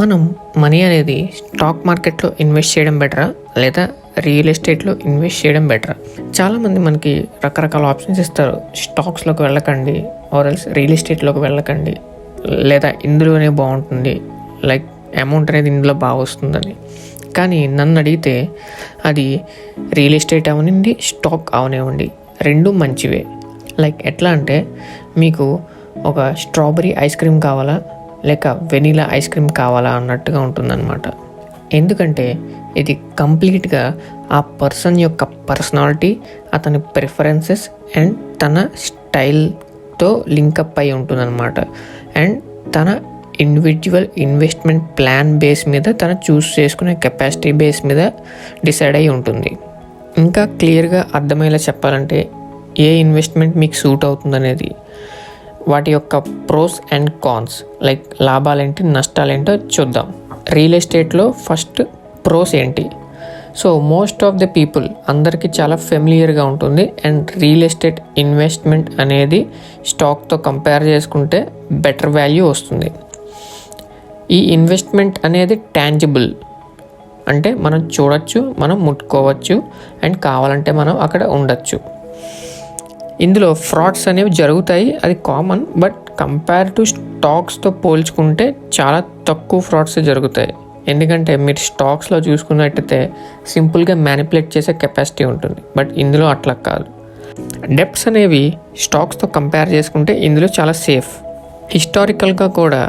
మనం మనీ అనేది స్టాక్ మార్కెట్లో ఇన్వెస్ట్ చేయడం బెటరా లేదా రియల్ ఎస్టేట్లో ఇన్వెస్ట్ చేయడం బెటరా? చాలామంది మనకి రకరకాల ఆప్షన్స్ ఇస్తారు. స్టాక్స్లోకి వెళ్ళకండి, ఆర్ఎల్స్ రియల్ ఎస్టేట్లోకి వెళ్ళకండి, లేదా ఇందులోనే బాగుంటుంది, లైక్ అమౌంట్ అనేది ఇందులో బాగా వస్తుందని. కానీ నన్ను అడిగితే అది రియల్ ఎస్టేట్ అవనివ్వండి, స్టాక్ అవనివ్వండి, రెండు మంచివే. లైక్ ఎట్లా అంటే, మీకు ఒక స్ట్రాబెరీ ఐస్ క్రీమ్ కావాలా లేక వెనీలా ఐస్ క్రీమ్ కావాలా అన్నట్టుగా ఉంటుందన్నమాట. ఎందుకంటే ఇది కంప్లీట్గా ఆ పర్సన్ యొక్క పర్సనాలిటీ, అతని ప్రిఫరెన్సెస్ అండ్ తన స్టైల్తో లింకప్ అయి ఉంటుందన్నమాట. అండ్ తన ఇండివిజువల్ ఇన్వెస్ట్మెంట్ ప్లాన్ బేస్ మీద తను చూస్ చేసుకునే కెపాసిటీ బేస్ మీద డిసైడ్ అయి ఉంటుంది. ఇంకా క్లియర్గా అర్థమయ్యేలా చెప్పాలంటే ఏ ఇన్వెస్ట్మెంట్ మీకు సూట్ అవుతుందనేది, వాటి యొక్క ప్రోస్ అండ్ కాన్స్, లైక్ లాభాలేంటి నష్టాలేంటో చూద్దాం. రియల్ ఎస్టేట్లో ఫస్ట్ ప్రోస్ ఏంటి? So most of the people అందరికీ చాలా ఫెమిలియర్గా ఉంటుంది. అండ్ రియల్ ఎస్టేట్ ఇన్వెస్ట్మెంట్ అనేది స్టాక్తో కంపేర్ చేసుకుంటే బెటర్ వాల్యూ వస్తుంది. ఈ ఇన్వెస్ట్మెంట్ అనేది టాంజిబుల్, అంటే మనం చూడొచ్చు, మనం ముట్టుకోవచ్చు, అండ్ కావాలంటే మనం అక్కడ ఉండొచ్చు. ఇందులో ఫ్రాడ్స్ అనేవి జరుగుతాయి, అది కామన్. బట్ కంపేర్ టు స్టాక్స్తో పోల్చుకుంటే చాలా తక్కువ ఫ్రాడ్స్ జరుగుతాయి. ఎందుకంటే మీరు స్టాక్స్లో చూసుకున్నట్టయితే సింపుల్గా మ్యానిపులేట్ చేసే కెపాసిటీ ఉంటుంది, బట్ ఇందులో అట్లా కాదు. డెప్ట్స్ అనేవి స్టాక్స్తో కంపేర్ చేసుకుంటే ఇందులో చాలా సేఫ్. హిస్టారికల్గా కూడా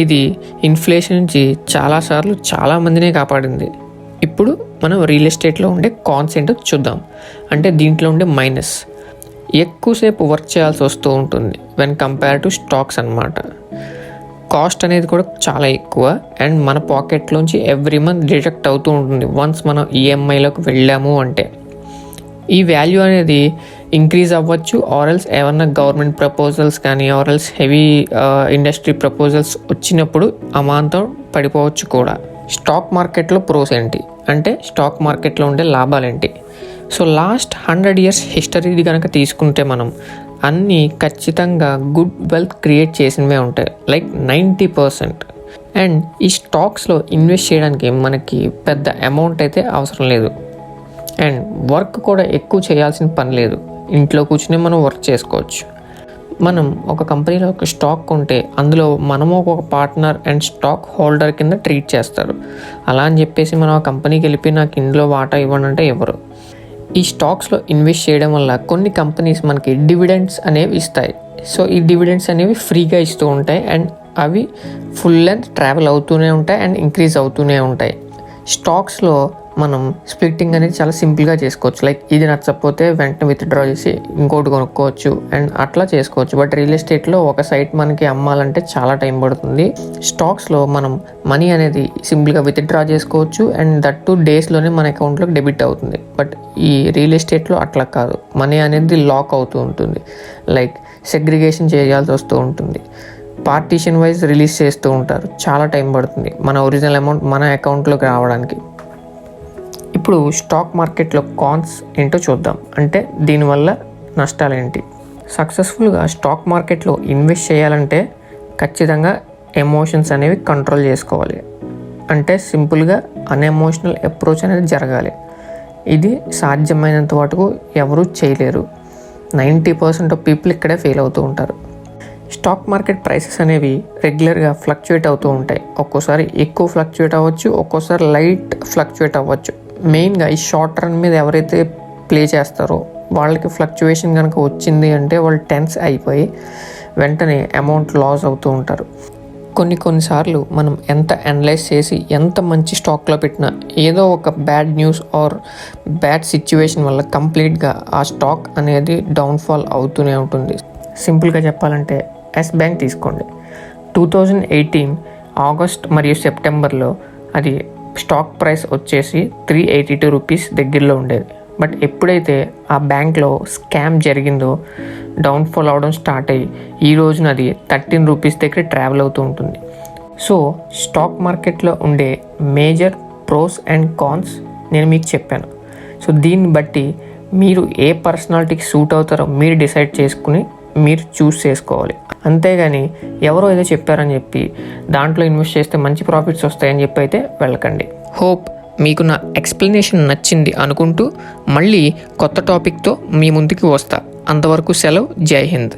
ఇది ఇన్ఫ్లేషన్ నుంచి చాలాసార్లు చాలామందినే కాపాడింది. ఇప్పుడు మనం రియల్ ఎస్టేట్లో ఉండే కాన్స్ ఏంటో చూద్దాం. అంటే దీంట్లో ఉండే మైనస్, ఎక్కువసేపు వర్క్ చేయాల్సి వస్తూ ఉంటుంది వెన్ కంపేర్ టు స్టాక్స్ అన్నమాట. కాస్ట్ అనేది కూడా చాలా ఎక్కువ, అండ్ మన పాకెట్లోంచి ఎవ్రీ మంత్ డిడక్ట్ అవుతూ ఉంటుంది వన్స్ మనం ఈఎంఐలోకి వెళ్ళాము అంటే. ఈ వాల్యూ అనేది ఇంక్రీజ్ అవ్వచ్చు, ఆర్ఎల్స్ ఏమన్నా గవర్నమెంట్ ప్రపోజల్స్ కానీ ఆర్ఎల్స్ హెవీ ఇండస్ట్రీ ప్రపోజల్స్ వచ్చినప్పుడు అమాంతం పడిపోవచ్చు కూడా. స్టాక్ మార్కెట్లో ప్రోస్ ఏంటి అంటే, స్టాక్ మార్కెట్లో ఉండే లాభాలేంటి? సో లాస్ట్ 100 years హిస్టరీది కనుక తీసుకుంటే మనం అన్నీ ఖచ్చితంగా గుడ్ వెల్త్ క్రియేట్ చేసినవే ఉంటాయి, లైక్ 90%. అండ్ ఈ స్టాక్స్లో ఇన్వెస్ట్ చేయడానికి మనకి పెద్ద అమౌంట్ అయితే అవసరం లేదు, అండ్ వర్క్ కూడా ఎక్కువ చేయాల్సిన పని లేదు. ఇంట్లో కూర్చుని మనం వర్క్ చేసుకోవచ్చు. మనం ఒక కంపెనీలో ఒక స్టాక్ కొంటే అందులో మనము ఒక పార్ట్నర్ అండ్ స్టాక్ హోల్డర్ కింద ట్రీట్ చేస్తారు. అలా అని చెప్పేసి మనం ఆ కంపెనీకి వెళ్ళి నాకు ఇందులో వాటా ఇవ్వండి అంటే ఇవ్వరు. ఈ స్టాక్స్లో ఇన్వెస్ట్ చేయడం వల్ల కొన్ని కంపెనీస్ మనకి డివిడెండ్స్ అనేవి ఇస్తాయి. సో ఈ డివిడెండ్స్ అనేవి ఫ్రీగా ఇస్తూ ఉంటాయి, అండ్ అవి ఫుల్ లెంత్ ట్రావెల్ అవుతూనే ఉంటాయి అండ్ ఇంక్రీజ్ అవుతూనే ఉంటాయి. స్టాక్స్లో మనం స్ప్లిట్టింగ్ అనేది చాలా సింపుల్గా చేసుకోవచ్చు. లైక్ ఇది నచ్చకపోతే వెంటనే విత్డ్రా చేసి ఇంకోటి కొనుక్కోవచ్చు అండ్ అట్లా చేసుకోవచ్చు. బట్ రియల్ ఎస్టేట్లో ఒక సైట్ మనకి అమ్మాలంటే చాలా టైం పడుతుంది. స్టాక్స్లో మనం మనీ అనేది సింపుల్గా విత్డ్రా చేసుకోవచ్చు, అండ్ దట్ 2 daysలోనే మన అకౌంట్లోకి డెబిట్ అవుతుంది. బట్ ఈ రియల్ ఎస్టేట్లో అట్లా కాదు, మనీ అనేది లాక్ అవుతూ ఉంటుంది. లైక్ సెగ్రిగేషన్ చేయాల్సి వస్తూ ఉంటుంది, పార్టీషన్ వైజ్ రిలీజ్ చేస్తూ ఉంటారు, చాలా టైం పడుతుంది మన ఒరిజినల్ అమౌంట్ మన అకౌంట్లోకి రావడానికి. ఇప్పుడు స్టాక్ మార్కెట్లో కాన్స్ ఏంటో చూద్దాం. అంటే దీనివల్ల నష్టాలు ఏంటి? సక్సెస్ఫుల్గా స్టాక్ మార్కెట్లో ఇన్వెస్ట్ చేయాలంటే ఖచ్చితంగా ఎమోషన్స్ అనేవి కంట్రోల్ చేసుకోవాలి. అంటే సింపుల్గా అన్ఎమోషనల్ అప్రోచ్ అనేది జరగాలి. ఇది సాధ్యమైనంత వరకు ఎవరూ చేయలేరు. 90% ఆఫ్ పీపుల్ ఇక్కడే ఫెయిల్ అవుతూ ఉంటారు. స్టాక్ మార్కెట్ ప్రైసెస్ అనేవి రెగ్యులర్గా ఫ్లక్చుయేట్ అవుతూ ఉంటాయి. ఒక్కోసారి ఎక్కువ ఫ్లక్చుయేట్ అవ్వచ్చు, ఒక్కోసారి లైట్ ఫ్లక్చుయేట్ అవ్వచ్చు. మెయిన్గా ఈ షార్ట్ రన్ మీద ఎవరైతే ప్లే చేస్తారో వాళ్ళకి ఫ్లక్చుయేషన్ కనుక వచ్చింది అంటే వాళ్ళు టెన్స్ అయిపోయి వెంటనే అమౌంట్ లాస్ అవుతూ ఉంటారు. కొన్నిసార్లు మనం ఎంత అనలైజ్ చేసి ఎంత మంచి స్టాక్లో పెట్టినా ఏదో ఒక bad news or bad situation వల్ల కంప్లీట్గా ఆ స్టాక్ అనేది డౌన్ఫాల్ అవుతూనే ఉంటుంది. సింపుల్గా చెప్పాలంటే ఎస్ బ్యాంక్ తీసుకోండి. 2018 ఆగస్ట్ మరియు సెప్టెంబర్లో అది స్టాక్ ప్రైస్ వచ్చేసి 382 రూపీస్ దగ్గరలో ఉండేది. బట్ ఎప్పుడైతే ఆ బ్యాంక్లో స్కామ్ జరిగిందో డౌన్ఫాల్ అవడం స్టార్ట్ అయ్యి ఈ రోజున అది 13 రూపీస్ దగ్గర ట్రావెల్ అవుతూ ఉంటుంది. సో స్టాక్ మార్కెట్లో ఉండే మేజర్ ప్రోస్ అండ్ కాన్స్ నేను మీకు చెప్పాను. సో దీన్ని బట్టి మీరు ఏ పర్సనాలిటీకి సూట్ అవుతారో మీరు డిసైడ్ చేసుకుని మీరు చూస్ చేసుకోవాలి. అంతేగాని ఎవరో ఏదో చెప్పారని చెప్పి దాంట్లో ఇన్వెస్ట్ చేస్తే మంచి ప్రాఫిట్స్ వస్తాయని చెప్పి అయితే వెళ్ళకండి. హోప్ మీకు నా ఎక్స్ప్లెనేషన్ నచ్చింది అనుకుంటూ మళ్ళీ కొత్త టాపిక్తో మీ ముందుకు వస్తా. అంతవరకు సెలవు. జై హింద్.